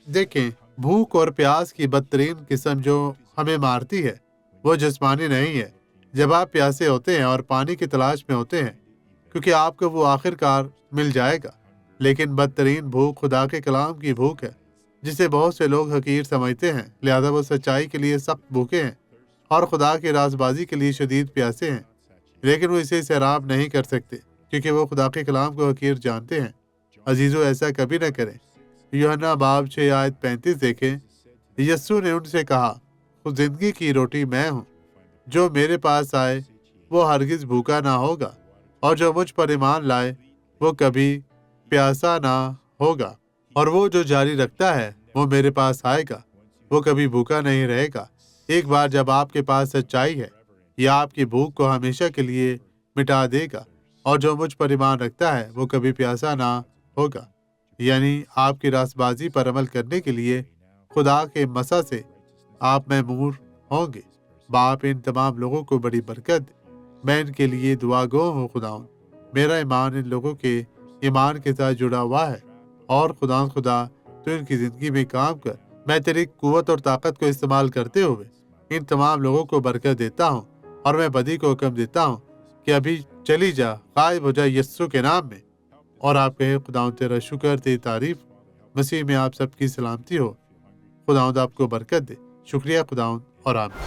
دیکھیں، بھوک اور پیاس کی بدترین قسم جو ہمیں مارتی ہے وہ جسمانی نہیں ہے۔ جب آپ پیاسے ہوتے ہیں اور پانی کی تلاش میں ہوتے ہیں، کیونکہ آپ کو وہ آخر کار مل جائے گا، لیکن بدترین بھوک خدا کے کلام کی بھوک ہے، جسے بہت سے لوگ حقیر سمجھتے ہیں، لہذا وہ سچائی کے لیے سخت بھوکے ہیں اور خدا کی راز بازی کے لیے شدید پیاسے ہیں، لیکن وہ اسے سیراب نہیں کر سکتے کیونکہ وہ خدا کے کلام کو حقیر جانتے ہیں۔ عزیزو، ایسا کبھی نہ کریں۔ یوحنا باب 6 آیت 35 دیکھیں۔ یسوع نے ان سے کہا، خود زندگی کی روٹی میں ہوں، جو میرے پاس آئے وہ ہرگز بھوکا نہ ہوگا، اور جو مجھ پر ایمان لائے وہ کبھی پیاسا نہ ہوگا، اور وہ جو جاری رکھتا ہے وہ میرے پاس آئے گا، وہ کبھی بھوکا نہیں رہے گا۔ ایک بار جب آپ کے پاس سچائی ہے، یہ آپ کی بھوک کو ہمیشہ کے لیے مٹا دے گا، اور جو مجھ پر ایمان رکھتا ہے وہ کبھی پیاسا نہ ہوگا۔ یعنی آپ کی راست بازی پر عمل کرنے کے لیے خدا کے مسا سے آپ محمور ہوں گے۔ باپ ان تمام لوگوں کو بڑی برکت دے۔ میں ان کے لیے دعا گو ہوں خداوند، میرا ایمان ان لوگوں کے ایمان کے ساتھ جڑا ہوا ہے، اور خدا تو ان کی زندگی میں کام کر۔ میں تیری قوت اور طاقت کو استعمال کرتے ہوئے ان تمام لوگوں کو برکت دیتا ہوں، اور میں بدی کو حکم دیتا ہوں کہ ابھی چلی جا، غائب ہو جا یسوع کے نام میں۔ اور آپ کہیں، خداوند تیرا شکر، تیری تعریف، مسیح میں آپ سب کی سلامتی ہو۔ خداوند آپ کو برکت دے۔ شکریہ خداوند، اور آمین۔